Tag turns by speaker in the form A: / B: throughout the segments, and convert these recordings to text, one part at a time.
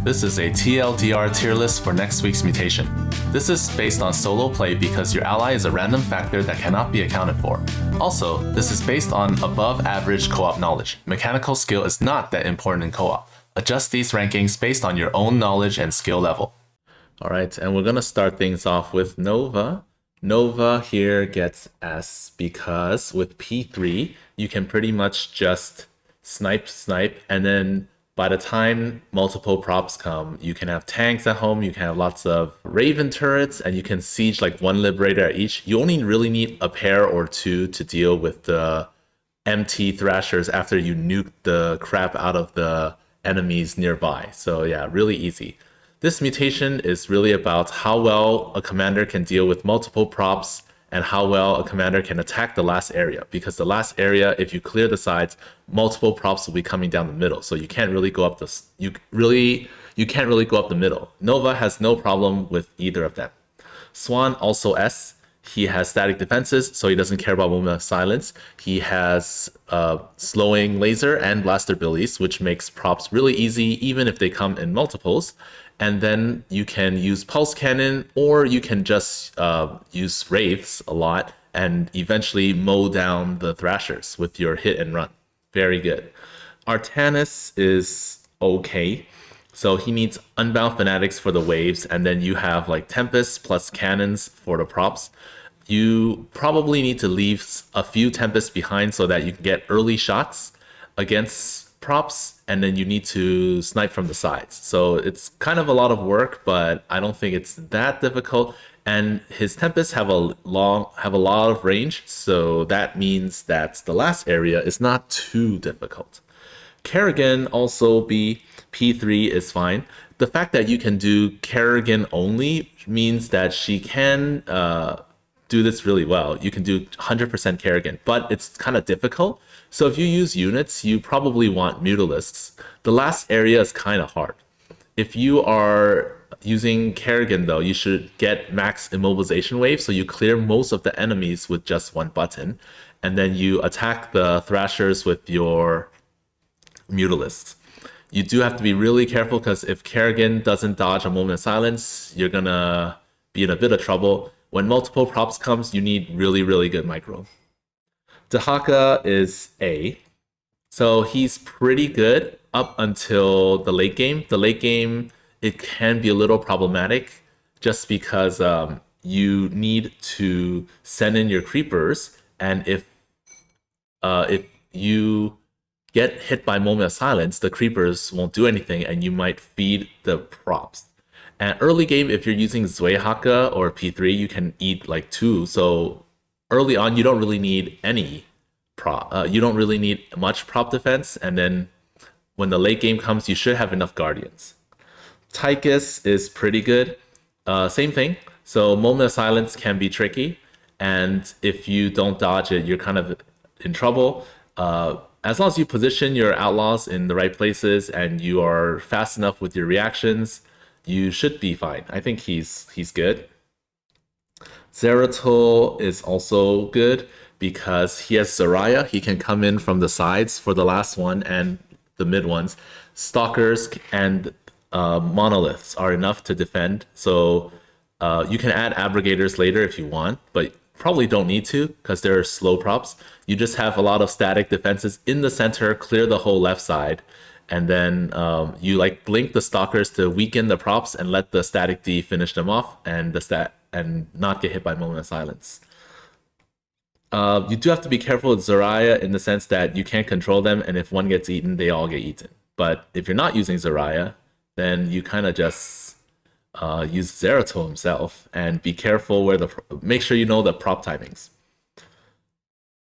A: This is a TLDR tier list for next week's Mutation. This is based on solo play because your ally is a random factor that cannot be accounted for. Also, this is based on above average co-op knowledge. Mechanical skill is not that important in co-op. Adjust these rankings based on your own knowledge and skill level. Alright, and we're gonna start things off with Nova. Nova here gets S because with P3, you can pretty much just snipe, and then by the time multiple props come, you can have tanks at home, you can have lots of Raven turrets, and you can siege like one Liberator at each. You only really need a pair or two to deal with the MT Thrashers after you nuke the crap out of the enemies nearby. So yeah, really easy. This mutation is really about how well a commander can deal with multiple props and how well a commander can attack the last area. Because the last area, if you clear the sides, multiple props will be coming down the middle. So you can't really go up you can't really go up the middle. Nova has no problem with either of them. Swan also S. He has static defenses, so he doesn't care about moment of silence. He has slowing laser and blaster abilities, which makes props really easy, even if they come in multiples. And then you can use pulse cannon, or you can just use wraiths a lot and eventually mow down the thrashers with your hit and run. Very good. Artanis is okay. So he needs Unbound Fanatics for the waves, and then you have like Tempest plus cannons for the props. You probably need to leave a few Tempests behind so that you can get early shots against props, and then you need to snipe from the sides. So it's kind of a lot of work, but I don't think it's that difficult. And his Tempests have a lot of range, so that means that the last area is not too difficult. Kerrigan also P3 is fine. The fact that you can do Kerrigan only means that she can do this really well. You can do 100% Kerrigan, but it's kind of difficult. So if you use units, you probably want Mutalisks. The last area is kind of hard. If you are using Kerrigan though, you should get max immobilization wave, so you clear most of the enemies with just one button, and then you attack the Thrashers with your Mutalisks. You do have to be really careful because if Kerrigan doesn't dodge a moment of silence, you're gonna be in a bit of trouble. When multiple props comes, you need really, really good micro. Dahaka is A. So he's pretty good up until the late game. The late game, it can be a little problematic just because you need to send in your creepers, and if you get hit by moment of silence, the creepers won't do anything and you might feed the props. And early game, if you're using Zweihakke or P3, you can eat like 2. So early on, you don't really need any prop. You don't really need much prop defense. And then when the late game comes, you should have enough guardians. Tychus is pretty good. Same thing. So moment of silence can be tricky. And if you don't dodge it, you're kind of in trouble. As long as you position your outlaws in the right places and you are fast enough with your reactions, you should be fine. I think he's good. Zeratul is also good because he has Zarya. He can come in from the sides for the last one and the mid ones. Stalkers and monoliths are enough to defend. So you can add abrogators later if you want, but probably don't need to because they're slow props. You just have a lot of static defenses in the center, clear the whole left side, and then you like blink the stalkers to weaken the props and let the static D finish them off and not get hit by moment of silence. You do have to be careful with Zarya in the sense that you can't control them, and if one gets eaten, they all get eaten. But if you're not using Zarya, then you kind of just use Zeratul himself and be careful where make sure you know the prop timings.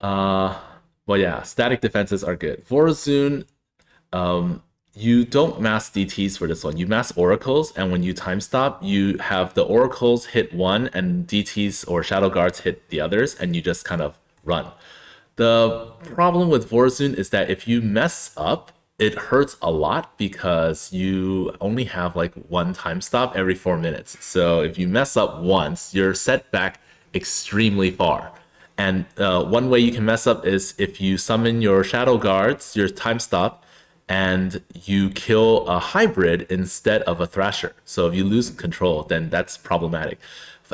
A: Well, yeah, static defenses are good. Vorazun, you don't mass DTs for this one. You mass oracles, and when you time stop, you have the oracles hit one and DTs or shadow guards hit the others, and you just kind of run. The problem with Vorazun is that if you mess up, it hurts a lot because you only have like one time stop every 4 minutes. So if you mess up once, you're set back extremely far. And one way you can mess up is if you summon your shadow guards, your time stop, and you kill a hybrid instead of a Thrasher. So if you lose control, then that's problematic.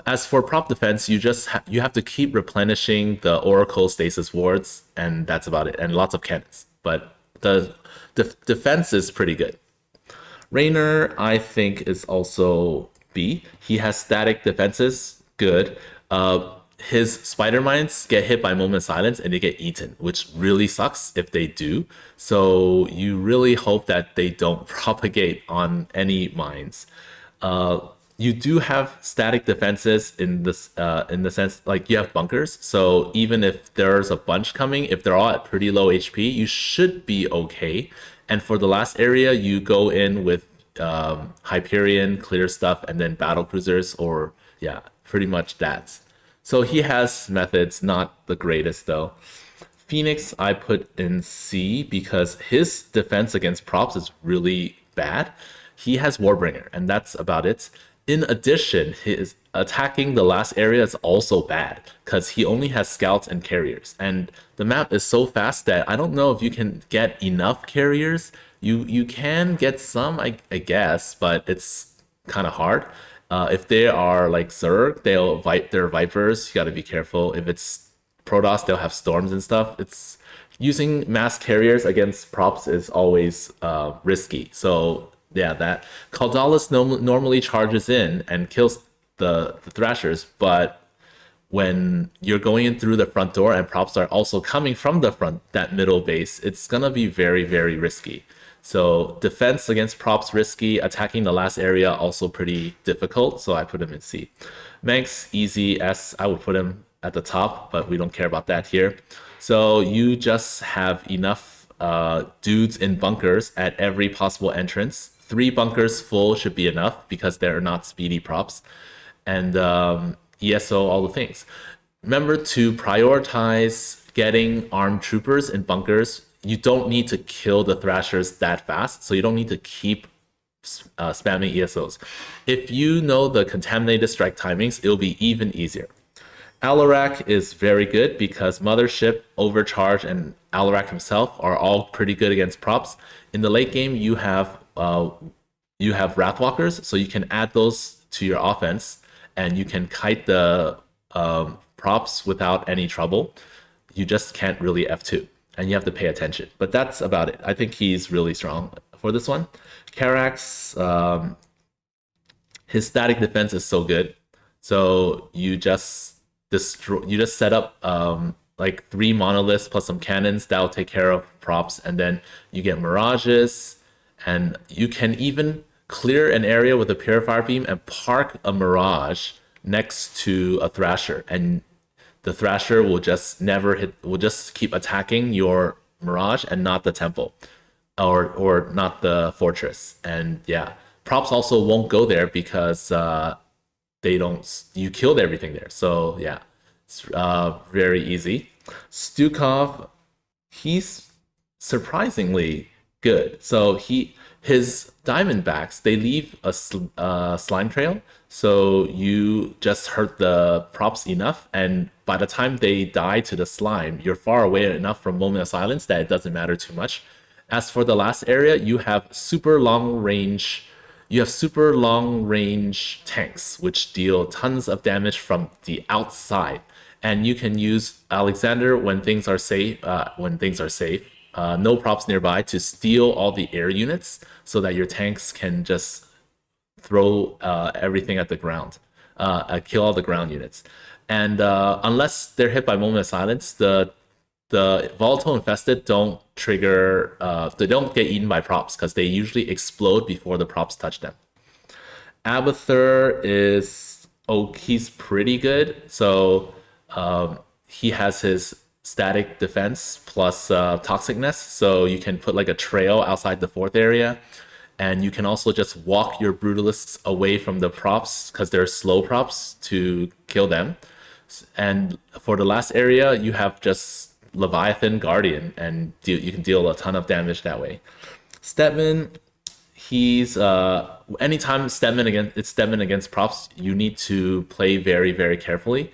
A: As for prop defense, you have to keep replenishing the Oracle stasis wards, and that's about it. And lots of cannons, but the defense is pretty good. Raynor, I think, is also B. He has static defenses, good. His spider mines get hit by moment of silence and they get eaten, which really sucks if they do. So you really hope that they don't propagate on any mines. You do have static defenses in the sense like you have bunkers. So even if there's a bunch coming, if they're all at pretty low HP, you should be okay. And for the last area, you go in with Hyperion, clear stuff, and then battle cruisers, or yeah, pretty much that. So he has methods, not the greatest though. Phoenix, I put in C because his defense against props is really bad. He has Warbringer, and that's about it. In addition, his attacking the last area is also bad because he only has scouts and carriers. And the map is so fast that I don't know if you can get enough carriers. You can get some, I guess, but it's kind of hard. If they are like Zerg, they're Vipers. You got to be careful. If it's Protoss, they'll have Storms and stuff. It's using mass carriers against props is always risky. So yeah, that Caldalis normally charges in and kills the Thrashers, but when you're going in through the front door and props are also coming from the front, that middle base, it's gonna be very, very risky. So defense against props risky, attacking the last area also pretty difficult, so I put him in C. Manx, easy, S, I would put him at the top, but we don't care about that here. So you just have enough dudes in bunkers at every possible entrance. 3 bunkers full should be enough because they're not speedy props. And ESO, all the things. Remember to prioritize getting armed troopers in bunkers. You don't need to kill the Thrashers that fast, so you don't need to keep spamming ESOs. If you know the contaminated strike timings, it'll be even easier. Alarak is very good because Mothership, Overcharge, and Alarak himself are all pretty good against props. In the late game, you have Wrathwalkers, so you can add those to your offense, and you can kite the props without any trouble. You just can't really F2, and you have to pay attention. But that's about it. I think he's really strong for this one. Karax, his static defense is so good. So you just set up like 3 monoliths plus some cannons that'll take care of props, and then you get mirages, and you can even clear an area with a purifier beam and park a mirage next to a Thrasher, and the Thrasher will just will just keep attacking your mirage and not the temple or not the fortress. And yeah, props also won't go there because you killed everything there. So yeah, it's very easy. Stukov, he's surprisingly good. So his Diamondbacks, they leave a slime trail, so you just hurt the props enough, and by the time they die to the slime, you're far away enough from Moment of Silence that it doesn't matter too much. As for the last area, you have super long range tanks which deal tons of damage from the outside, and you can use Alexander when things are safe. No props nearby to steal all the air units so that your tanks can just throw everything at the ground, kill all the ground units. And unless they're hit by Moment of Silence, the Volatile Infested don't trigger, they don't get eaten by props because they usually explode before the props touch them. Abathur he's pretty good. So he has his static defense plus toxicness, so you can put like a trail outside the 4th area, and you can also just walk your brutalists away from the props because they're slow props to kill them. And for the last area, you have just Leviathan Guardian, and you can deal a ton of damage that way. Stedman, he's anytime it's Stedman against props, you need to play very, very carefully.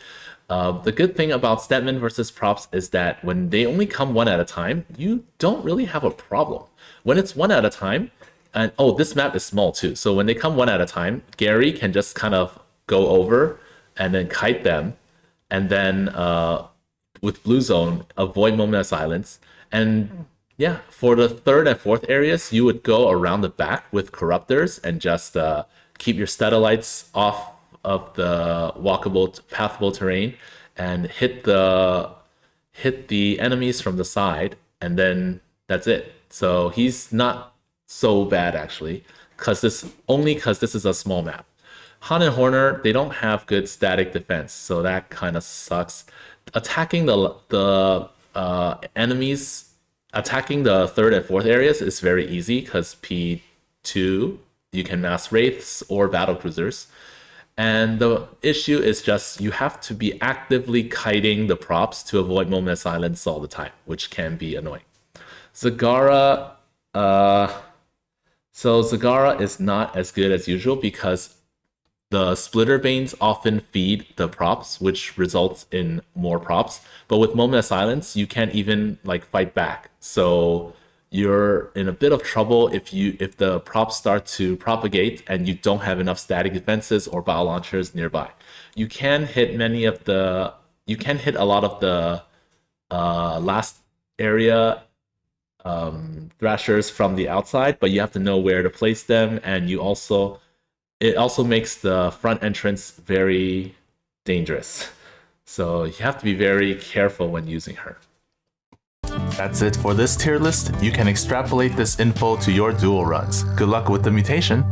A: The good thing about Stedman versus props is that when they only come one at a time, you don't really have a problem. When it's one at a time, and oh, this map is small too. So when they come one at a time, Gary can just kind of go over and then kite them, and then with Blue Zone, avoid Moment of Silence. And yeah, for the third and fourth areas, you would go around the back with Corruptors and just keep your Statolites off of the walkable, pathable terrain and hit the enemies from the side, and then that's it. So he's not so bad actually, because this is a small map. Han and Horner, they don't have good static defense, so that kind of sucks. Attacking the enemies, attacking the third and fourth areas is very easy because P2 you can mass wraiths or battle cruisers. And the issue is just you have to be actively kiting the props to avoid moment of silence all the time, which can be annoying. Zagara, so Zagara is not as good as usual because the splitter veins often feed the props, which results in more props. But with moment of silence, you can't even like fight back. So you're in a bit of trouble if the props start to propagate and you don't have enough static defenses or bio launchers nearby. You can hit a lot of the last area thrashers from the outside, but you have to know where to place them, and it also makes the front entrance very dangerous. So you have to be very careful when using her. That's it for this tier list. You can extrapolate this info to your duel runs. Good luck with the mutation.